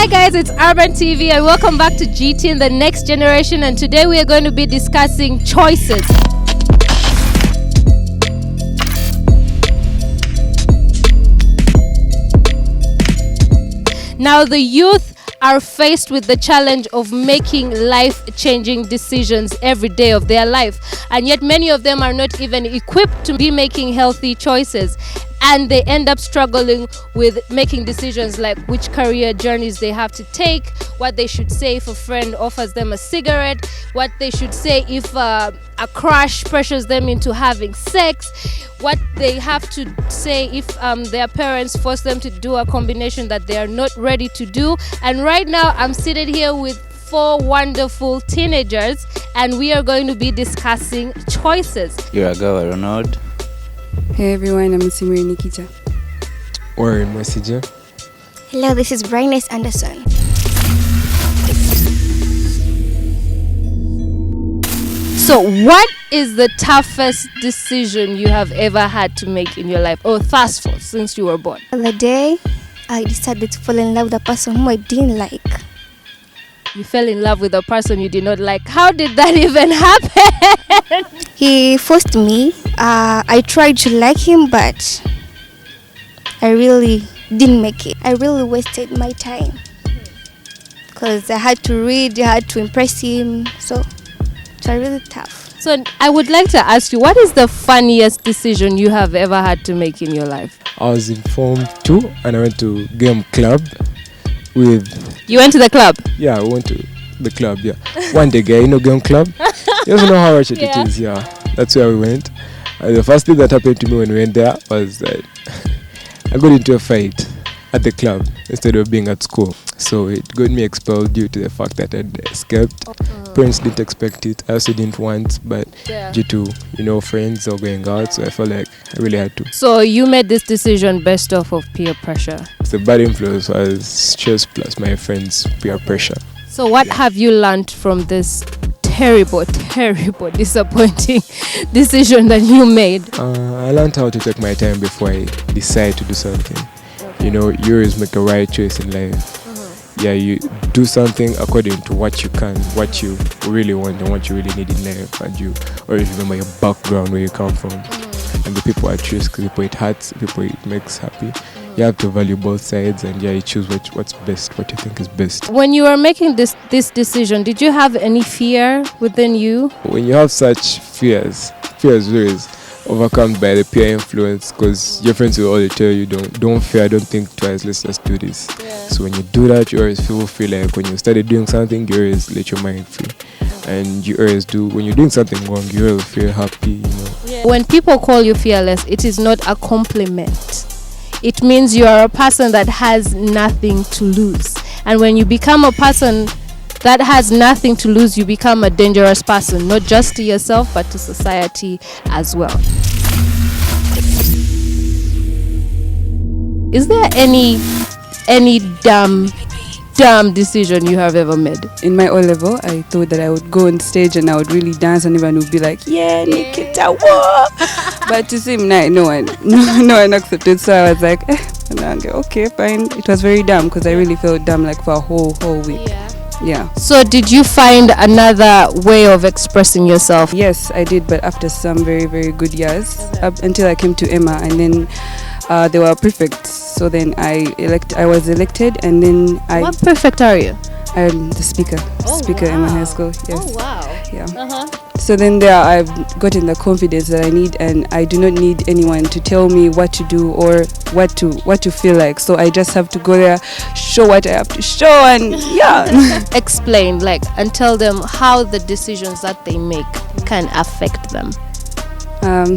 Hi guys, it's Urban TV and welcome back to GT in the Next Generation, and today we are going to be discussing choices. Now the youth are faced with the challenge of making life-changing decisions every day of their life, and yet many of them are not even equipped to be making healthy choices, and they end up struggling with making decisions like which career journeys they have to take, what they should say if a friend offers them a cigarette, what they should say if a crush pressures them into having sex, what they have to say if their parents force them to do a combination that they are not ready to do. And right now I'm seated here with 4 wonderful teenagers and we are going to be discussing choices. You're a girl, Ronald. Hey everyone, I'm Simri Nikita. Warren Messenger. Hello, this is Brightness Anderson. So what is the toughest decision you have ever had to make in your life, or thus far since you were born? The day I decided to fall in love with a person whom I didn't like. You fell in love with a person you did not like. How did that even happen? He forced me. I tried to like him, but I really didn't make it. I really wasted my time because I had to read, I had to impress him, so it was really tough. So I would like to ask you, what is the funniest decision you have ever had to make in your life? I was in Form 2 and I went to game club with... You went to the club? Yeah, I went to the club, yeah. One day, guy, game club? You also know how much it is, yeah. That's where we went. The first thing that happened to me when we went there was that I got into a fight at the club instead of being at school. So it got me expelled due to the fact that I'd escaped. Parents didn't expect it. I also didn't want, but due to, friends or going out, so I felt like I really had to. So you made this decision based off of peer pressure? The bad influence was stress plus my friends' peer pressure. So what have you learned from this terrible, disappointing decision that you made? I learned how to take my time before I decide to do something. You always make a right choice in life. Yeah, you do something according to what you can, what you really want and what you really need in life, and you always remember your background, where you come from, and the people I choose, because people it hurts, people it makes happy. You have to value both sides, and you choose what's best, what you think is best. When you were making this decision, did you have any fear within you? When you have such fears always overcome by the peer influence, because your friends will always tell you don't fear, don't think twice, let's just do this. So when you do that, you always feel like when you started doing something, you always let your mind free, and you always do, when you're doing something wrong, you always feel happy. When people call you fearless, it is not a compliment. It means you are a person that has nothing to lose, and when you become a person that has nothing to lose, you become a dangerous person, not just to yourself but to society as well. Is there any dumb decision you have ever made? In my O-level, I thought that I would go on stage and I would really dance and everyone would be like, yeah, Nikita, whoa! But to see him, no one accepted, so I was like, okay, fine. It was very dumb because I really felt dumb like for a whole week. Yeah. So did you find another way of expressing yourself? Yes, I did, but after some very, very good years, up until I came to Emma, and then they were prefects. So then I was elected, and then What prefect are you? I'm the speaker in my high school. Yes. Oh wow. Yeah. So then there I've gotten the confidence that I need, and I do not need anyone to tell me what to do or what to feel like. So I just have to go there, show what I have to show, and explain and tell them how the decisions that they make can affect them.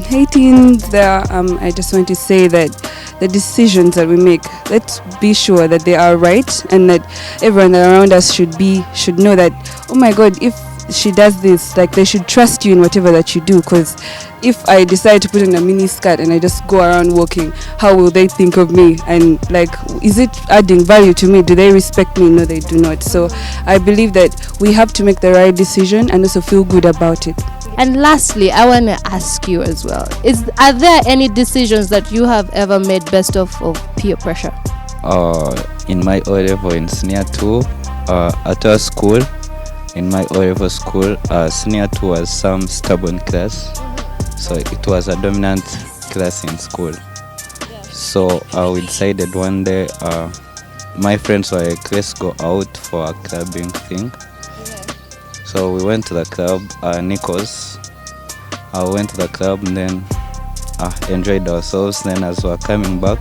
Hey teens, I just want to say that the decisions that we make, let's be sure that they are right, and that everyone around us should know that, oh my God, if she does this, they should trust you in whatever that you do. Because if I decide to put on a mini skirt and I just go around walking, how will they think of me? And is it adding value to me? Do they respect me? No, they do not. So I believe that we have to make the right decision and also feel good about it. And lastly, I want to ask you as well, are there any decisions that you have ever made based off of peer pressure? in my O level in senior 2 at our school. In my O level school, senior 2 was some stubborn class, so it was a dominant class in school. So we decided one day, my friends were like, let's go out for a clubbing thing. So we went to the club, Nichols. I went to the club and then enjoyed ourselves. Then as we were coming back,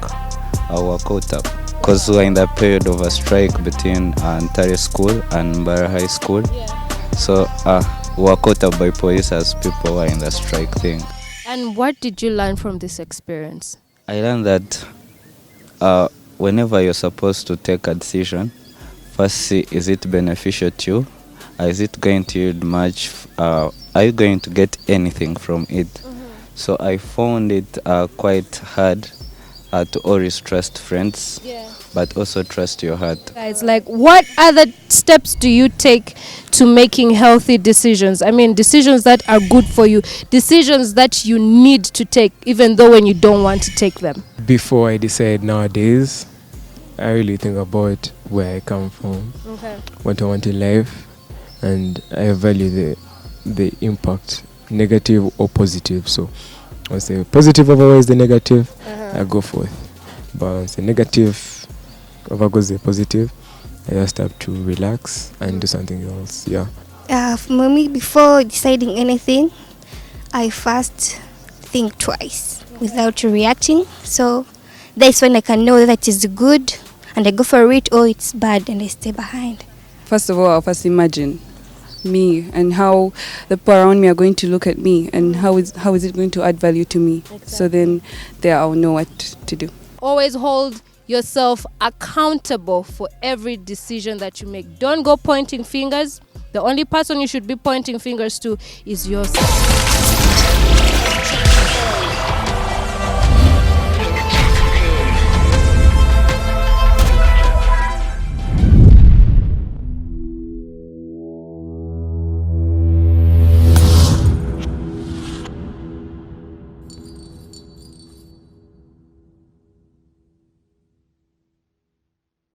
we were caught up. Because we were in the period of a strike between Ntare School and Mbara High School. So we were caught up by police as people were in the strike thing. And what did you learn from this experience? I learned that whenever you're supposed to take a decision, first see, is it beneficial to you? Is it going to yield much? Are you going to get anything from it? So I found it quite hard to always trust friends, but also trust your heart. Guys, like, what other steps do you take to making healthy decisions? I mean, decisions that are good for you, decisions that you need to take, even though when you don't want to take them. Before I decide nowadays, I really think about where I come from, what I want in life, and I value the impact, negative or positive. So I say positive overweighs the negative, I go forth. But once the negative overgoes the positive, I just have to relax and do something else. For me, before deciding anything, I first think twice without reacting. So that's when I can know that it's good and I go for it, or it's bad and I stay behind. First of all, I'll first imagine me and how the people around me are going to look at me and how is it going to add value to me. So then there I'll know what to do. Always hold yourself accountable for every decision that you make. Don't go pointing fingers. The only person you should be pointing fingers to is yourself.